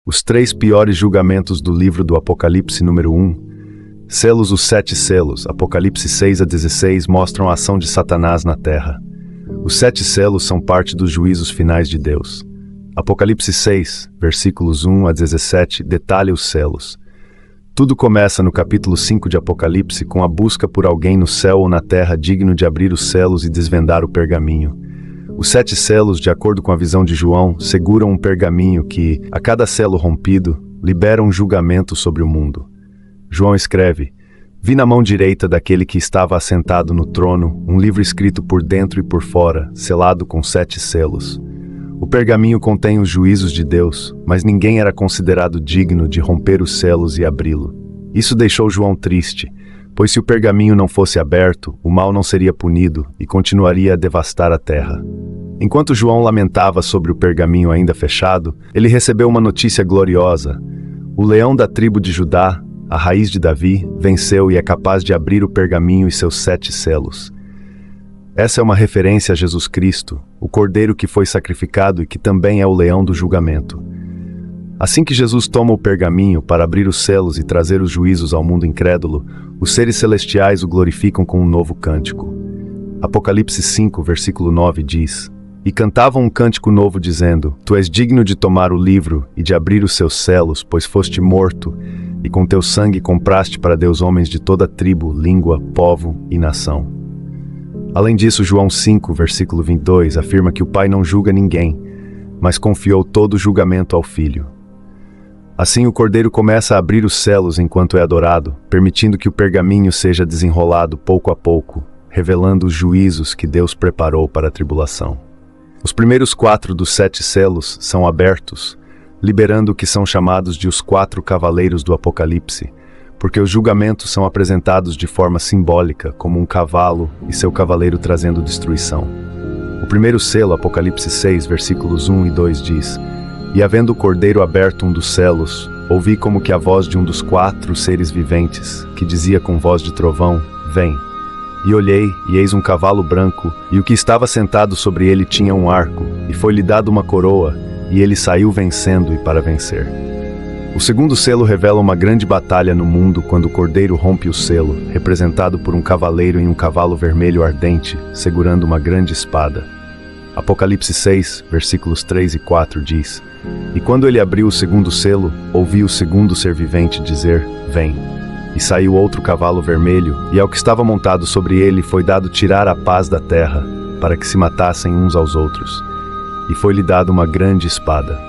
Os 3 piores julgamentos do livro do Apocalipse número 1. Selos. Os 7 selos, Apocalipse 6-16, mostram a ação de Satanás na terra. Os 7 selos são parte dos juízos finais de Deus. Apocalipse 6, versículos 1-17, detalha os selos. Tudo começa no capítulo 5 de Apocalipse com a busca por alguém no céu ou na terra digno de abrir os selos e desvendar o pergaminho. Os 7 selos, de acordo com a visão de João, seguram um pergaminho que, a cada selo rompido, libera um julgamento sobre o mundo. João escreve: Vi na mão direita daquele que estava assentado no trono um livro escrito por dentro e por fora, selado com 7 selos. O pergaminho contém os juízos de Deus, mas ninguém era considerado digno de romper os selos e abri-lo. Isso deixou João triste, pois se o pergaminho não fosse aberto, o mal não seria punido e continuaria a devastar a terra. Enquanto João lamentava sobre o pergaminho ainda fechado, ele recebeu uma notícia gloriosa. O leão da tribo de Judá, a raiz de Davi, venceu e é capaz de abrir o pergaminho e seus 7 selos. Essa é uma referência a Jesus Cristo, o Cordeiro que foi sacrificado e que também é o leão do julgamento. Assim que Jesus toma o pergaminho para abrir os selos e trazer os juízos ao mundo incrédulo, os seres celestiais o glorificam com um novo cântico. Apocalipse 5, versículo 9 diz: E cantavam um cântico novo dizendo: Tu és digno de tomar o livro e de abrir os seus selos, pois foste morto, e com teu sangue compraste para Deus homens de toda tribo, língua, povo e nação. Além disso, João 5, versículo 22, afirma que o Pai não julga ninguém, mas confiou todo o julgamento ao Filho. Assim, o Cordeiro começa a abrir os selos enquanto é adorado, permitindo que o pergaminho seja desenrolado pouco a pouco, revelando os juízos que Deus preparou para a tribulação. Os primeiros 4 dos 7 selos são abertos, liberando o que são chamados de os 4 cavaleiros do Apocalipse, porque os julgamentos são apresentados de forma simbólica, como um cavalo e seu cavaleiro trazendo destruição. O primeiro selo, Apocalipse 6, versículos 1 e 2 diz: E havendo o Cordeiro aberto um dos selos, ouvi como que a voz de um dos 4 seres viventes, que dizia com voz de trovão: Vem. E olhei, e eis um cavalo branco, e o que estava sentado sobre ele tinha um arco, e foi-lhe dado uma coroa, e ele saiu vencendo e para vencer. O segundo selo revela uma grande batalha no mundo quando o Cordeiro rompe o selo, representado por um cavaleiro em um cavalo vermelho ardente, segurando uma grande espada. Apocalipse 6, versículos 3 e 4 diz: E quando ele abriu o segundo selo, ouvi o segundo ser vivente dizer: Vem. E saiu outro cavalo vermelho, e ao que estava montado sobre ele foi dado tirar a paz da terra, para que se matassem uns aos outros. E foi-lhe dado uma grande espada.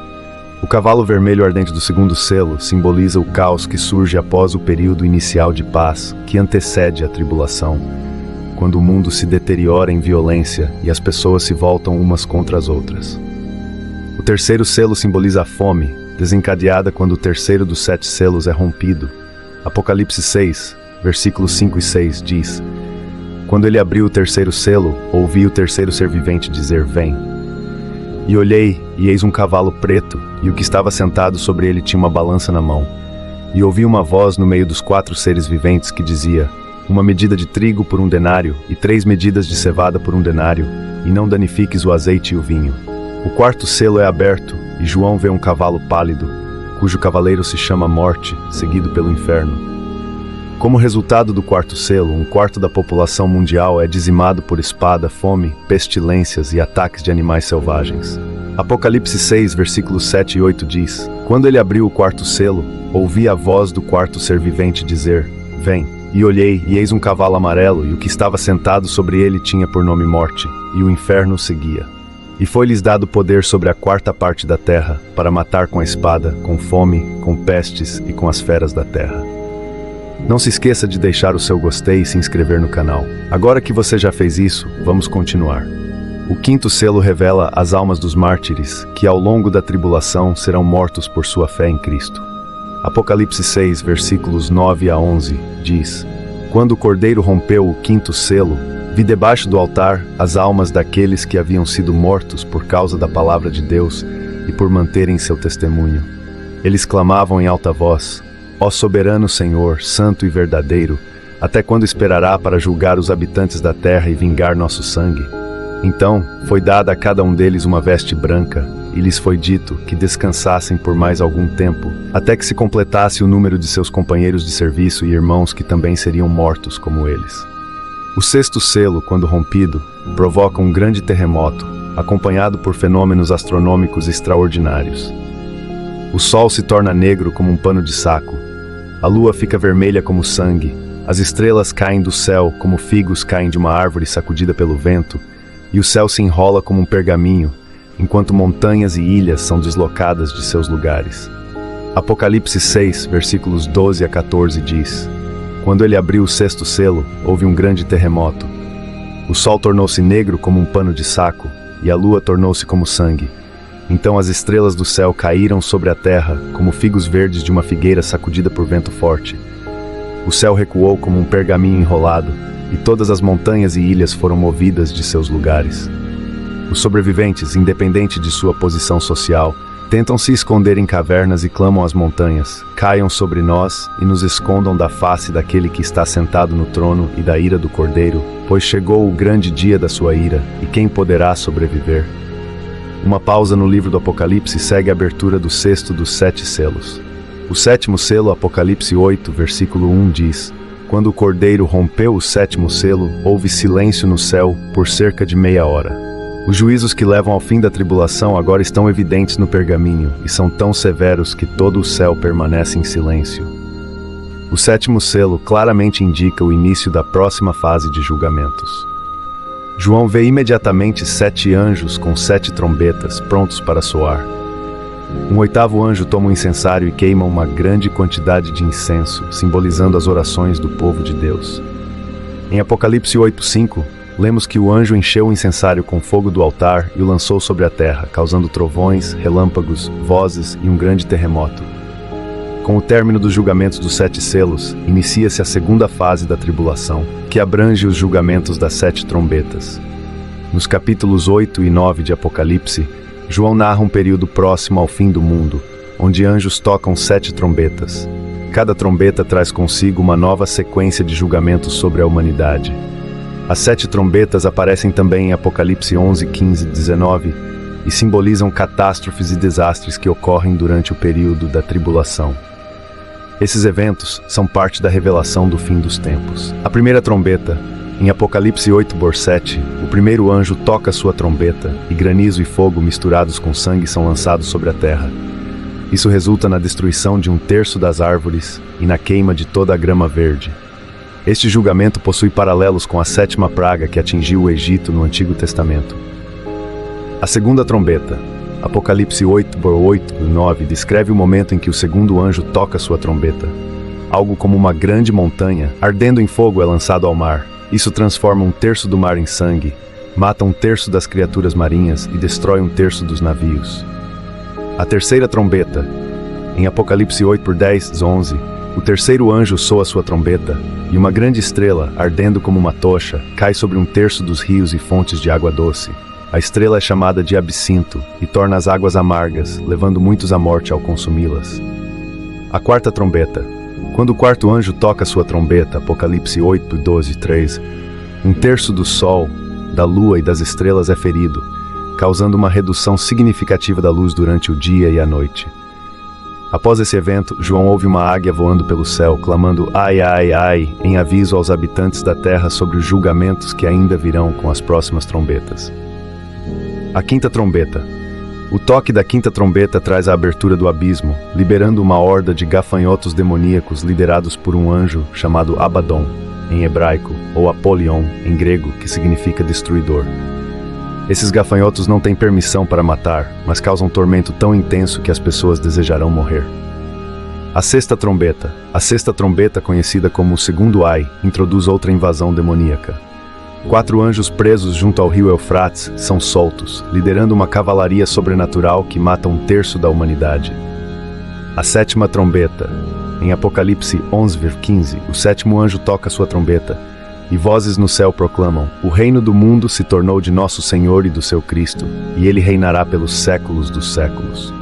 O cavalo vermelho ardente do segundo selo simboliza o caos que surge após o período inicial de paz, que antecede a tribulação, quando o mundo se deteriora em violência e as pessoas se voltam umas contra as outras. O terceiro selo simboliza a fome, desencadeada quando o terceiro dos 7 selos é rompido. Apocalipse 6, versículos 5 e 6 diz: Quando ele abriu o terceiro selo, ouvi o terceiro ser vivente dizer: Vem. E olhei, e eis um cavalo preto, e o que estava sentado sobre ele tinha uma balança na mão. E ouvi uma voz no meio dos 4 seres viventes que dizia: Uma medida de trigo por 1 denário, e 3 medidas de cevada por 1 denário, e não danifiques o azeite e o vinho. O 4º selo é aberto, e João vê um cavalo pálido, cujo cavaleiro se chama Morte, seguido pelo Inferno. Como resultado do 4º selo, 1/4 da população mundial é dizimado por espada, fome, pestilências e ataques de animais selvagens. Apocalipse 6, versículos 7 e 8 diz: Quando ele abriu o 4º selo, ouvi a voz do 4º ser vivente dizer: Vem. E olhei, e eis um cavalo amarelo, e o que estava sentado sobre ele tinha por nome Morte, e o inferno o seguia. E foi-lhes dado poder sobre a 4ª parte da terra, para matar com a espada, com fome, com pestes e com as feras da terra. Não se esqueça de deixar o seu gostei e se inscrever no canal. Agora que você já fez isso, vamos continuar. O 5º selo revela as almas dos mártires, que ao longo da tribulação serão mortos por sua fé em Cristo. Apocalipse 6, versículos 9 a 11, diz: Quando o Cordeiro rompeu o 5º selo, vi debaixo do altar as almas daqueles que haviam sido mortos por causa da palavra de Deus e por manterem seu testemunho. Eles clamavam em alta voz: Ó soberano Senhor, santo e verdadeiro, até quando esperará para julgar os habitantes da terra e vingar nosso sangue? Então foi dada a cada um deles uma veste branca, e lhes foi dito que descansassem por mais algum tempo, até que se completasse o número de seus companheiros de serviço e irmãos que também seriam mortos como eles. O sexto selo, quando rompido, provoca um grande terremoto, acompanhado por fenômenos astronômicos extraordinários. O sol se torna negro como um pano de saco, a lua fica vermelha como sangue, as estrelas caem do céu como figos caem de uma árvore sacudida pelo vento, e o céu se enrola como um pergaminho, enquanto montanhas e ilhas são deslocadas de seus lugares. Apocalipse 6, versículos 12 a 14 diz: Quando ele abriu o sexto selo, houve um grande terremoto. O sol tornou-se negro como um pano de saco, e a lua tornou-se como sangue. Então as estrelas do céu caíram sobre a terra, como figos verdes de uma figueira sacudida por vento forte. O céu recuou como um pergaminho enrolado, e todas as montanhas e ilhas foram movidas de seus lugares. Os sobreviventes, independente de sua posição social, tentam se esconder em cavernas e clamam às montanhas: caiam sobre nós e nos escondam da face daquele que está sentado no trono e da ira do Cordeiro, pois chegou o grande dia da sua ira, e quem poderá sobreviver? Uma pausa no livro do Apocalipse segue a abertura do sexto dos 7 selos. O sétimo selo, Apocalipse 8, versículo 1 diz: Quando o Cordeiro rompeu o sétimo selo, houve silêncio no céu por cerca de meia hora. Os juízos que levam ao fim da tribulação agora estão evidentes no pergaminho e são tão severos que todo o céu permanece em silêncio. O sétimo selo claramente indica o início da próxima fase de julgamentos. João vê imediatamente 7 anjos com 7 trombetas prontos para soar. Um oitavo anjo toma um incensário e queima uma grande quantidade de incenso, simbolizando as orações do povo de Deus. Em Apocalipse 8:5, lemos que o anjo encheu o incensário com fogo do altar e o lançou sobre a terra, causando trovões, relâmpagos, vozes e um grande terremoto. Com o término dos julgamentos dos 7 selos, inicia-se a segunda fase da tribulação, que abrange os julgamentos das 7 trombetas. Nos capítulos 8 e 9 de Apocalipse, João narra um período próximo ao fim do mundo, onde anjos tocam 7 trombetas. Cada trombeta traz consigo uma nova sequência de julgamentos sobre a humanidade. As 7 trombetas aparecem também em Apocalipse 11, 15 e 19 e simbolizam catástrofes e desastres que ocorrem durante o período da tribulação. Esses eventos são parte da revelação do fim dos tempos. A primeira trombeta, em Apocalipse 8:7, o primeiro anjo toca sua trombeta e granizo e fogo misturados com sangue são lançados sobre a terra. Isso resulta na destruição de 1/3 das árvores e na queima de toda a grama verde. Este julgamento possui paralelos com a 7ª praga que atingiu o Egito no Antigo Testamento. A segunda trombeta, Apocalipse 8:8 e 9, descreve o momento em que o segundo anjo toca sua trombeta. Algo como uma grande montanha, ardendo em fogo, é lançado ao mar. Isso transforma 1/3 do mar em sangue, mata 1/3 das criaturas marinhas e destrói 1/3 dos navios. A terceira trombeta, em Apocalipse 8:10-11, o terceiro anjo soa sua trombeta, e uma grande estrela, ardendo como uma tocha, cai sobre 1/3 dos rios e fontes de água doce. A estrela é chamada de Absinto e torna as águas amargas, levando muitos à morte ao consumi-las. A quarta trombeta. Quando o quarto anjo toca sua trombeta, Apocalipse 8:12-13, 1/3 do sol, da lua e das estrelas é ferido, causando uma redução significativa da luz durante o dia e a noite. Após esse evento, João ouve uma águia voando pelo céu, clamando "Ai, ai, ai", em aviso aos habitantes da terra sobre os julgamentos que ainda virão com as próximas trombetas. A quinta trombeta. O toque da quinta trombeta traz a abertura do abismo, liberando uma horda de gafanhotos demoníacos liderados por um anjo chamado Abaddon, em hebraico, ou Apolion, em grego, que significa destruidor. Esses gafanhotos não têm permissão para matar, mas causam tormento tão intenso que as pessoas desejarão morrer. A sexta trombeta. A sexta trombeta, conhecida como o segundo Ai, introduz outra invasão demoníaca. 4 anjos presos junto ao rio Eufrates são soltos, liderando uma cavalaria sobrenatural que mata 1/3 da humanidade. A sétima trombeta. Em Apocalipse 11:15, o sétimo anjo toca sua trombeta, e vozes no céu proclamam: "O reino do mundo se tornou de nosso Senhor e do seu Cristo, e ele reinará pelos séculos dos séculos."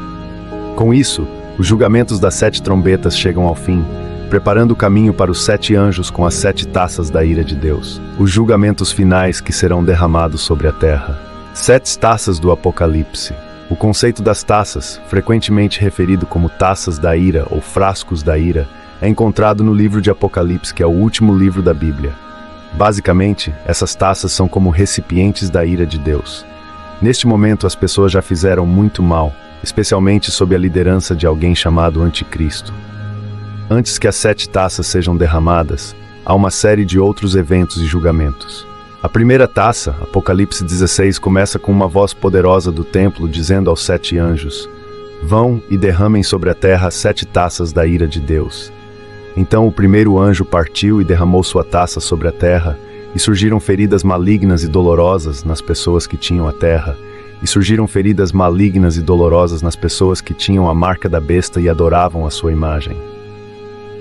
Com isso, os julgamentos das 7 trombetas chegam ao fim, preparando o caminho para os 7 anjos com as 7 taças da ira de Deus, os julgamentos finais que serão derramados sobre a terra. 7 taças do Apocalipse. O conceito das taças, frequentemente referido como taças da ira ou frascos da ira, é encontrado no livro de Apocalipse, que é o último livro da Bíblia. Basicamente, essas taças são como recipientes da ira de Deus. Neste momento, as pessoas já fizeram muito mal, especialmente sob a liderança de alguém chamado Anticristo. Antes que as 7 taças sejam derramadas, há uma série de outros eventos e julgamentos. A primeira taça, Apocalipse 16, começa com uma voz poderosa do templo dizendo aos 7 anjos: "Vão e derramem sobre a terra 7 taças da ira de Deus." Então o primeiro anjo partiu e derramou sua taça sobre a terra, e surgiram feridas malignas e dolorosas nas pessoas que tinham a terra, e surgiram feridas malignas e dolorosas nas pessoas que tinham a marca da besta e adoravam a sua imagem.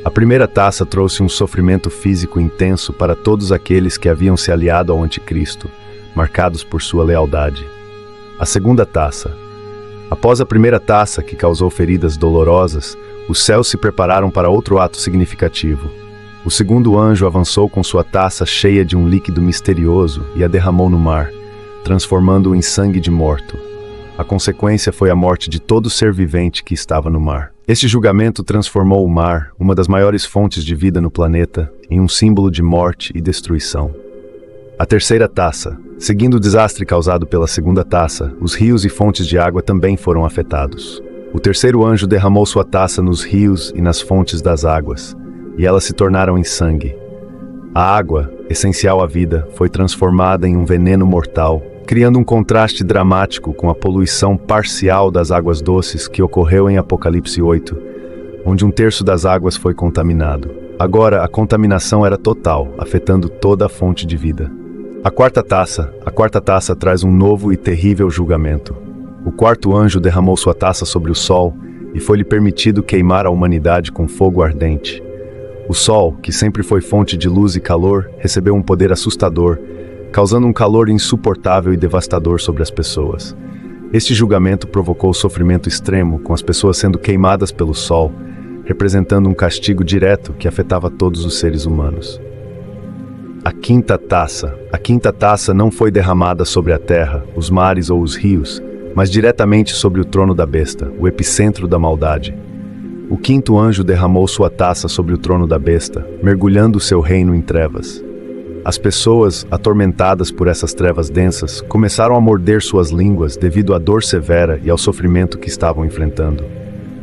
A primeira taça trouxe um sofrimento físico intenso para todos aqueles que haviam se aliado ao Anticristo, marcados por sua lealdade. A segunda taça. Após a primeira taça, que causou feridas dolorosas, os céus se prepararam para outro ato significativo. O segundo anjo avançou com sua taça cheia de um líquido misterioso e a derramou no mar, transformando-o em sangue de morto. A consequência foi a morte de todo ser vivente que estava no mar. Este julgamento transformou o mar, uma das maiores fontes de vida no planeta, em um símbolo de morte e destruição. A terceira taça. Seguindo o desastre causado pela segunda taça, os rios e fontes de água também foram afetados. O terceiro anjo derramou sua taça nos rios e nas fontes das águas, e elas se tornaram em sangue. A água, essencial à vida, foi transformada em um veneno mortal, criando um contraste dramático com a poluição parcial das águas doces que ocorreu em Apocalipse 8, onde 1/3 das águas foi contaminado. Agora, a contaminação era total, afetando toda a fonte de vida. A quarta taça traz um novo e terrível julgamento. O quarto anjo derramou sua taça sobre o sol e foi-lhe permitido queimar a humanidade com fogo ardente. O sol, que sempre foi fonte de luz e calor, recebeu um poder assustador, causando um calor insuportável e devastador sobre as pessoas. Este julgamento provocou sofrimento extremo, com as pessoas sendo queimadas pelo sol, representando um castigo direto que afetava todos os seres humanos. A quinta taça não foi derramada sobre a terra, os mares ou os rios, mas diretamente sobre o trono da besta, o epicentro da maldade. O quinto anjo derramou sua taça sobre o trono da besta, mergulhando seu reino em trevas. As pessoas, atormentadas por essas trevas densas, começaram a morder suas línguas devido à dor severa e ao sofrimento que estavam enfrentando.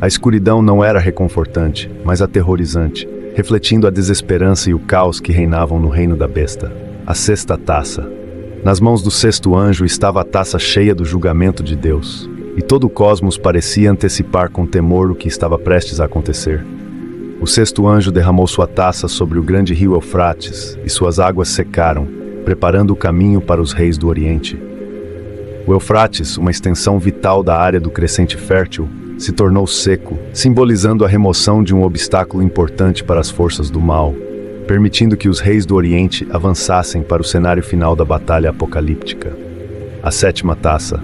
A escuridão não era reconfortante, mas aterrorizante, refletindo a desesperança e o caos que reinavam no reino da besta. A sexta taça. Nas mãos do sexto anjo estava a taça cheia do julgamento de Deus, e todo o cosmos parecia antecipar com temor o que estava prestes a acontecer. O sexto anjo derramou sua taça sobre o grande rio Eufrates, e suas águas secaram, preparando o caminho para os reis do Oriente. O Eufrates, uma extensão vital da área do crescente fértil, se tornou seco, simbolizando a remoção de um obstáculo importante para as forças do mal, permitindo que os reis do Oriente avançassem para o cenário final da batalha apocalíptica. A sétima taça.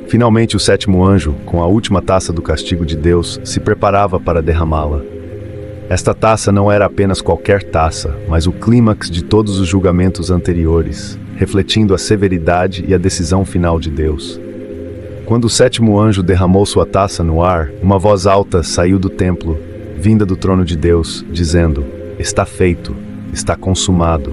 Finalmente, o sétimo anjo, com a última taça do castigo de Deus, se preparava para derramá-la. Esta taça não era apenas qualquer taça, mas o clímax de todos os julgamentos anteriores, refletindo a severidade e a decisão final de Deus. Quando o sétimo anjo derramou sua taça no ar, uma voz alta saiu do templo, vinda do trono de Deus, dizendo: "Está feito, está consumado."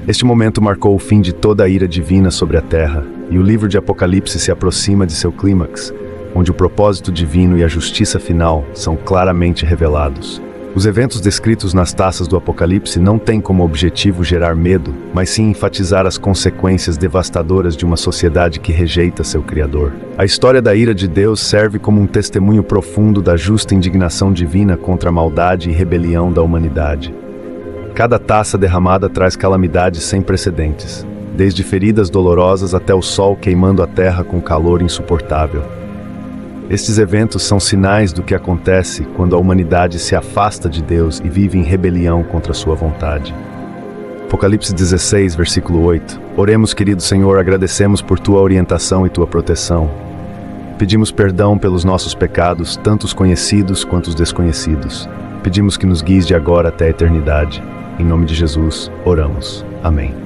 Este momento marcou o fim de toda a ira divina sobre a terra, e o livro de Apocalipse se aproxima de seu clímax, onde o propósito divino e a justiça final são claramente revelados. Os eventos descritos nas taças do Apocalipse não têm como objetivo gerar medo, mas sim enfatizar as consequências devastadoras de uma sociedade que rejeita seu Criador. A história da ira de Deus serve como um testemunho profundo da justa indignação divina contra a maldade e rebelião da humanidade. Cada taça derramada traz calamidades sem precedentes, desde feridas dolorosas até o sol queimando a terra com calor insuportável. Estes eventos são sinais do que acontece quando a humanidade se afasta de Deus e vive em rebelião contra sua vontade. Apocalipse 16, versículo 8. Oremos, querido Senhor, agradecemos por tua orientação e tua proteção. Pedimos perdão pelos nossos pecados, tanto os conhecidos quanto os desconhecidos. Pedimos que nos guies de agora até a eternidade. Em nome de Jesus, oramos. Amém.